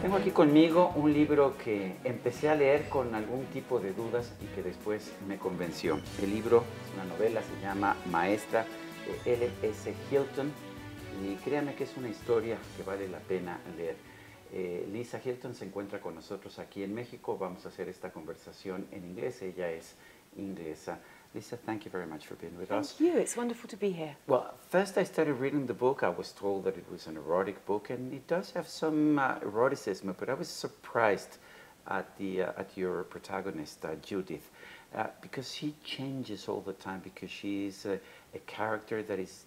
Tengo aquí conmigo un libro que empecé a leer con algún tipo de dudas y que después me convenció. El libro es una novela, se llama Maestra, de Lisa Hilton, y créanme que es una historia que vale la pena leer. Lisa Hilton se encuentra con nosotros aquí en México. Vamos a hacer esta conversación en inglés. Ella es inglesa. Lisa, thank you very much for being with us. Thank you. It's wonderful to be here. Well, first I started reading the book. I was told that it was an erotic book, and it does have some eroticism, but I was surprised at your protagonist, Judith, because she changes all the time, because she's a character that is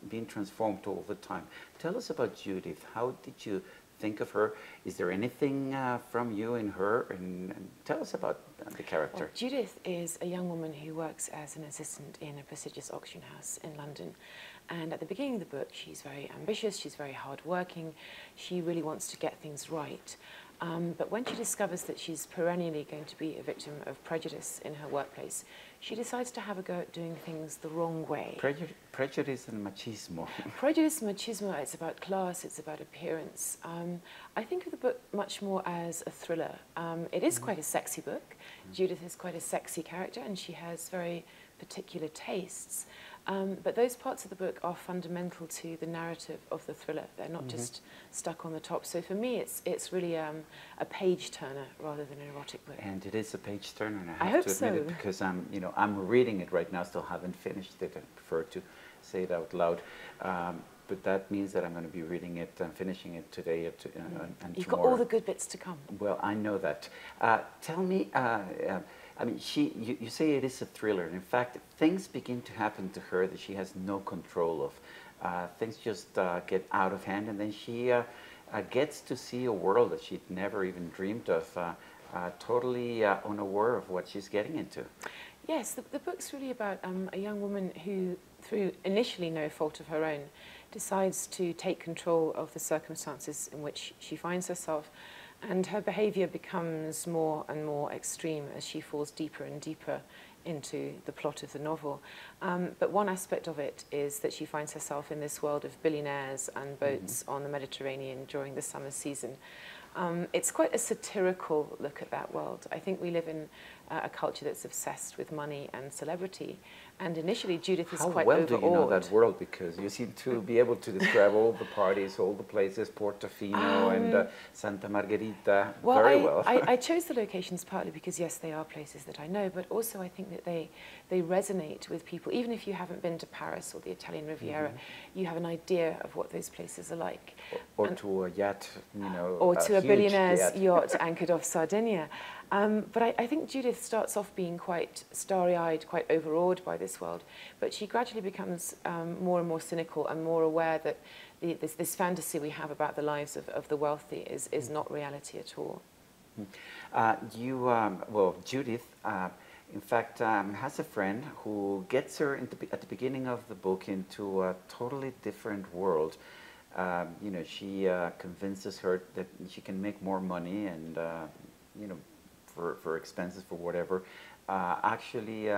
being transformed all the time. Tell us about Judith. How did you think of her? Is there anything from you in her? And tell us about the character. Well, Judith is a young woman who works as an assistant in a prestigious auction house in London. And at the beginning of the book, she's very ambitious, she's very hardworking, she really wants to get things right. But when she discovers that she's perennially going to be a victim of prejudice in her workplace, she decides to have a go at doing things the wrong way. Prejudice and machismo. Prejudice and machismo, it's about class, it's about appearance. I think of the book much more as a thriller. It is quite a sexy book. Judith is quite a sexy character and she has very particular tastes. But those parts of the book are fundamental to the narrative of the thriller. They're not just stuck on the top. So for me, it's really a page-turner rather than an erotic book. And it is a page-turner, and I have to admit it, because I'm reading it right now, still haven't finished it. I prefer to say it out loud. But that means that I'm going to be reading it and finishing it today and You've tomorrow. got all the good bits to come. Well, I know that. Tell me, I mean, you say it is a thriller, and in fact, things begin to happen to her that she has no control of. Things just get out of hand, and then she gets to see a world that she'd never even dreamed of, totally unaware of what she's getting into. Yes, the book's really about a young woman who, through initially no fault of her own, decides to take control of the circumstances in which she finds herself, and her behaviour becomes more and more extreme as she falls deeper and deeper into the plot of the novel. But one aspect of it is that she finds herself in this world of billionaires and boats on the Mediterranean during the summer season. It's quite a satirical look at that world. I think we live in a culture that's obsessed with money and celebrity. And initially, Judith is quite overawed. How well do you know that world? Because you seem to be able to describe all the parties, all the places, Portofino and Santa Margherita, very well. I chose the locations partly because, yes, they are places that I know, but also I think that they resonate with people. Even if you haven't been to Paris or the Italian Riviera, you have an idea of what those places are like. Or to a yacht, or to a billionaire's yacht anchored off Sardinia. But I think Judith starts off being quite starry-eyed, quite overawed by this world, but she gradually becomes more and more cynical and more aware that this fantasy we have about the lives of the wealthy is not reality at all. Well, Judith, in fact, has a friend who gets her at the beginning of the book into a totally different world. She convinces her that she can make more money and, for expenses, for whatever, actually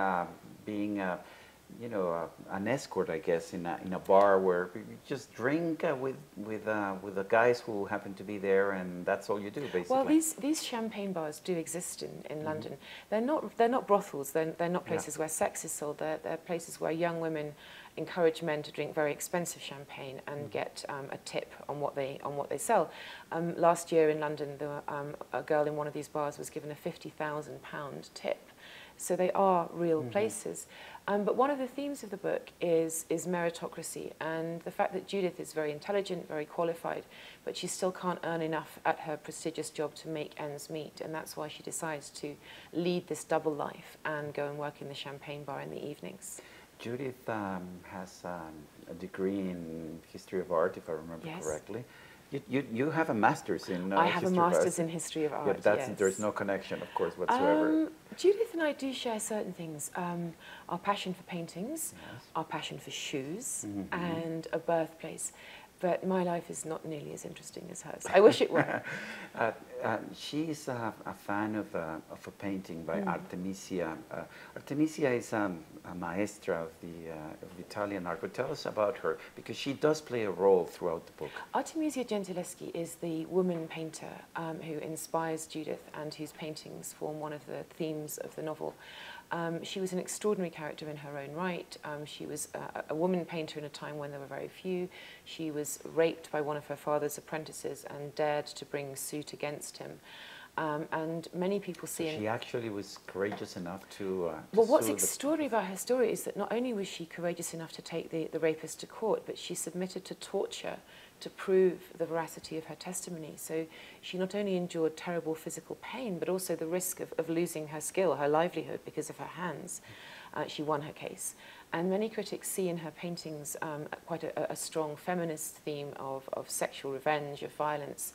being, an escort, I guess, in a bar where you just drink with the guys who happen to be there, and that's all you do, basically. Well, these champagne bars do exist in London. They're not brothels. They're not places where sex is sold. They're places where young women encourage men to drink very expensive champagne and get a tip on what they sell. Last year in London, a girl in one of these bars was given a £50,000 tip. So they are real places. But one of the themes of the book is meritocracy, and the fact that Judith is very intelligent, very qualified, but she still can't earn enough at her prestigious job to make ends meet, and that's why she decides to lead this double life and go and work in the champagne bar in the evenings. Judith has a degree in history of art, if I remember correctly. You have a master's in I have a history of art. master's in history of art, Yeah, but that's, yes. there's no connection, of course, whatsoever. Judith and I do share certain things. Our passion for paintings, Yes. our passion for shoes, and a birthplace. But my life is not nearly as interesting as hers. I wish it were. She's a fan of a painting by Artemisia. Artemisia is a maestra of the Italian art. But tell us about her, because she does play a role throughout the book. Artemisia Gentileschi is the woman painter who inspires Judith and whose paintings form one of the themes of the novel. She was an extraordinary character in her own right. She was a woman painter in a time when there were very few. She was raped by one of her father's apprentices and dared to bring suit against him. And many people see... She actually was courageous enough to well, what's extraordinary about her story is that not only was she courageous enough to take the rapist to court, but she submitted to torture to prove the veracity of her testimony. So she not only endured terrible physical pain, but also the risk of losing her skill, her livelihood, because of her hands. She won her case. And many critics see in her paintings quite a strong feminist theme of sexual revenge, of violence.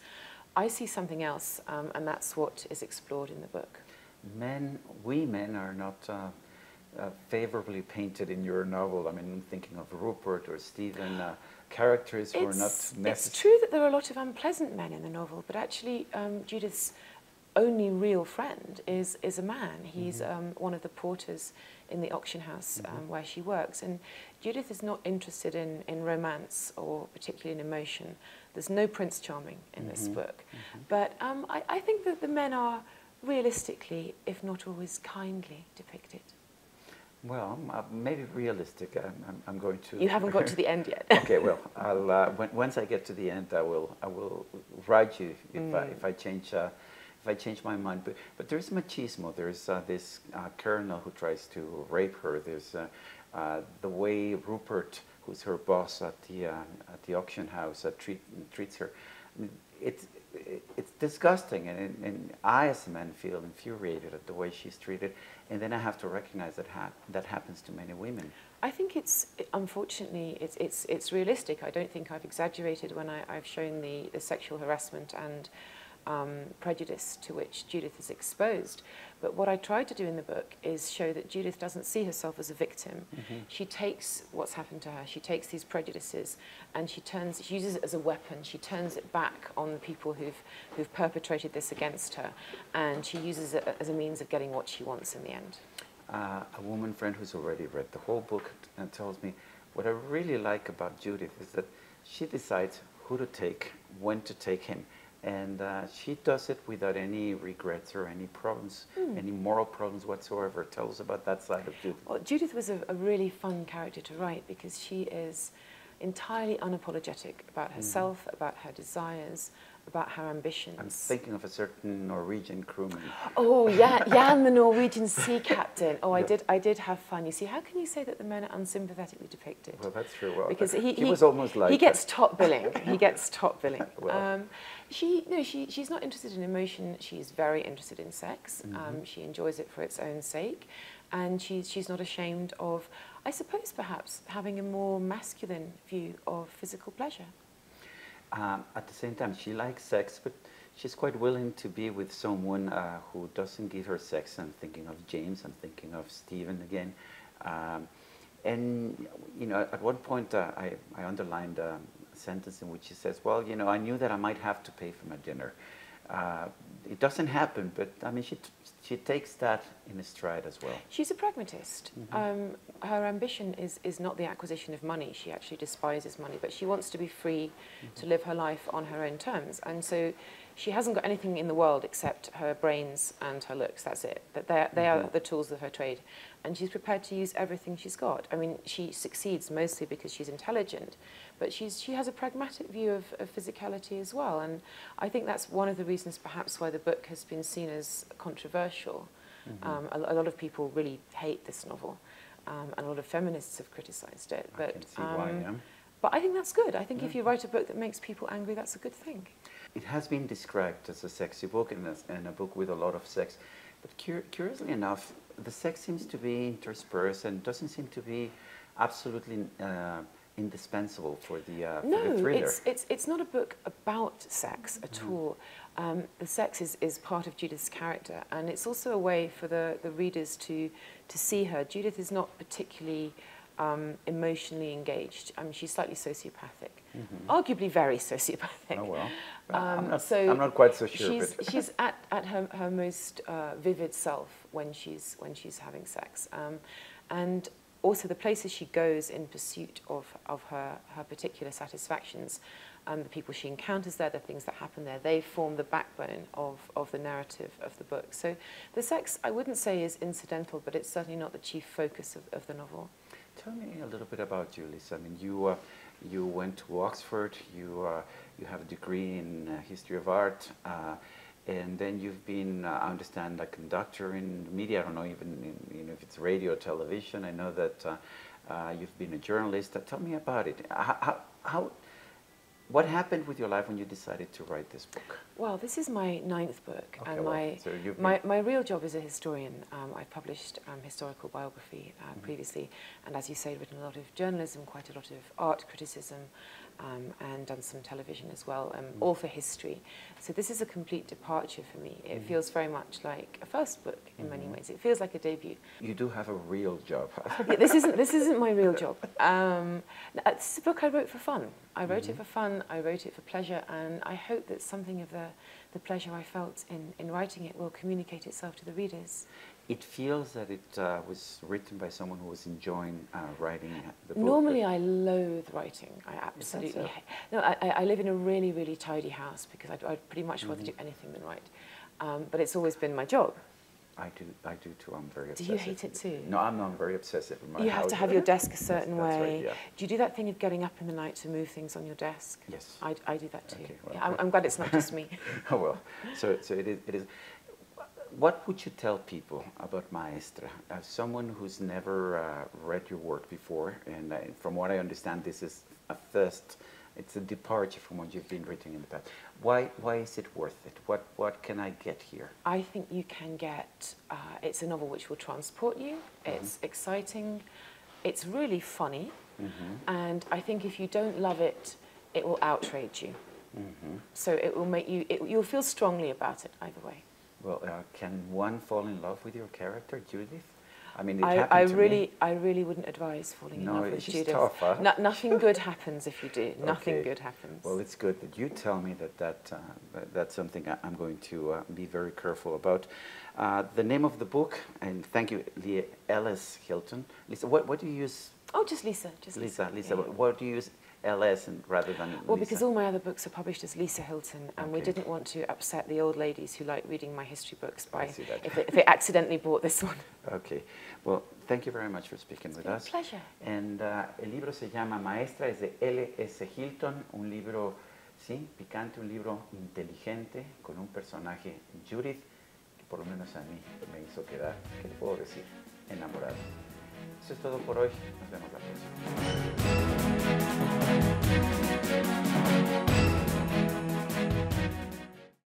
I see something else, and that's what is explored in the book. We men are not favorably painted in your novel. I mean, I'm thinking of Rupert or Stephen, characters who are not necessary. It's true that there are a lot of unpleasant men in the novel, but actually Judith's only real friend is a man. He's one of the porters in the auction house where she works. And Judith is not interested in romance or particularly in emotion. There's no Prince Charming in this book. But I think that the men are realistically, if not always kindly, depicted. Well, maybe realistic. I'm going to. You haven't got to the end yet. Okay. Well, I'll once I get to the end, I will write you if I change my mind. But there's machismo. There's this colonel who tries to rape her. There's the way Rupert, who's her boss at the auction house, treats her. I mean, it's disgusting, and I, as a man, feel infuriated at the way she's treated. And then I have to recognize that that happens to many women. I think unfortunately, it's realistic. I don't think I've exaggerated when I've shown the sexual harassment and prejudice to which Judith is exposed. But what I tried to do in the book is show that Judith doesn't see herself as a victim. She takes what's happened to her, she takes these prejudices, and she uses it as a weapon. She turns it back on the people who've perpetrated this against her, and she uses it as a means of getting what she wants in the end. A woman friend who's already read the whole book tells me, what I really like about Judith is that she decides who to take, when to take him. And she does it without any regrets or any problems, any moral problems whatsoever. Tell us about that side of Judith. Well, Judith was a really fun character to write because she is entirely unapologetic about herself, about her desires, about her ambitions. I'm thinking of a certain Norwegian crewman. Oh, yeah, Jan, the Norwegian sea captain. Oh, yeah. I did have fun. You see, how can you say that the men are unsympathetically depicted? Well, that's true. Well, because he was almost like... He gets top billing. He gets top billing. Well. She's not interested in emotion. She's very interested in sex. She enjoys it for its own sake. And she's not ashamed of, I suppose, perhaps, having a more masculine view of physical pleasure. At the same time, she likes sex, but she's quite willing to be with someone who doesn't give her sex. I'm thinking of James, I'm thinking of Stephen again. And, you know, at one point I underlined a sentence in which she says, well, you know, I knew that I might have to pay for my dinner. It doesn't happen, but I mean, she takes that in a stride as well. She's a pragmatist. Her ambition is not the acquisition of money. She actually despises money, but she wants to be free to live her life on her own terms. And so she hasn't got anything in the world except her brains and her looks. That's it. They are the tools of her trade. And she's prepared to use everything she's got. I mean, she succeeds mostly because she's intelligent, but she has a pragmatic view of physicality as well. And I think that's one of the reasons perhaps why the book has been seen as controversial. A lot of people really hate this novel, and a lot of feminists have criticized it. But, I can see why, yeah. But I think that's good. I think if you write a book that makes people angry, that's a good thing. It has been described as a sexy book and a book with a lot of sex. But curiously enough, the sex seems to be interspersed and doesn't seem to be absolutely indispensable for the No, thriller. it's not a book about sex at all. The sex is part of Judith's character, and it's also a way for the readers to see her. Judith is not particularly emotionally engaged. I mean, she's slightly sociopathic, arguably very sociopathic. Oh well, I'm not quite so sure. She's at her most vivid self when she's having sex, and also the places she goes in pursuit of her particular satisfactions, the people she encounters there, the things that happen there, they form the backbone of the narrative of the book. So the sex, I wouldn't say is incidental, but it's certainly not the chief focus of the novel. Tell me a little bit about you, Lisa. I mean, you went to Oxford, you have a degree in history of art, and then you've been, I understand, a conductor in media. I don't know even if it's radio or television. I know that you've been a journalist. Tell me about it. What happened with your life when you decided to write this book? Well, this is my 9th book, Okay, and my real job is a historian. I've published historical biography previously, and as you say, written a lot of journalism, quite a lot of art criticism, and done some television as well, all for history. So this is a complete departure for me. It feels very much like a first book in many ways. It feels like a debut. You do have a real job. Yeah, this isn't my real job. This is a book I wrote for fun. I wrote it for fun, I wrote it for pleasure, and I hope that something of the pleasure I felt in writing it will communicate itself to the readers. It feels that it was written by someone who was enjoying writing the book. Normally I loathe writing. I absolutely so? hate. No, I live in a really, really tidy house because I'd pretty much rather do anything than write. But it's always been my job. I do too. I'm very obsessive. Do you hate it too? No, I'm not very obsessive in my You house. have to have your desk a certain That's way. right, yeah. Do you do that thing of getting up in the night to move things on your desk? Yes. I do that too. Okay, well, Yeah, I'm glad it's not just me. Oh well, so it is. What would you tell people about Maestra? As someone who's never read your work before, and from what I understand, this is it's a departure from what you've been writing in the past. Why is it worth it? What can I get here? I think you can get, it's a novel which will transport you, it's exciting, it's really funny, and I think if you don't love it, it will outrage you. So it will make you, you'll feel strongly about it either way. Well, can one fall in love with your character, Judith? I mean, it happened to me. I really wouldn't advise falling in love with she's Judith. tough, huh? Nothing good happens if you do. Nothing good happens. Well, it's good that you tell me that's something I'm going to be very careful about. The name of the book, and thank you, Lisa Hilton. Lisa, what do you use? Oh, just Lisa. Just Lisa. Yeah. What do you use? LS rather than Lisa? Well, because all my other books are published as Lisa Hilton, and we didn't want to upset the old ladies who like reading my history books by if they accidentally bought this one. Okay. Well, thank you very much for speaking with us. It's been a pleasure. And el libro se llama Maestra, es de Lisa Hilton, un libro, sí, picante, un libro inteligente, con un personaje, Judith, que por lo menos a mí me hizo quedar, ¿qué le puedo decir? Enamorado. Eso es todo por hoy. Nos vemos la próxima.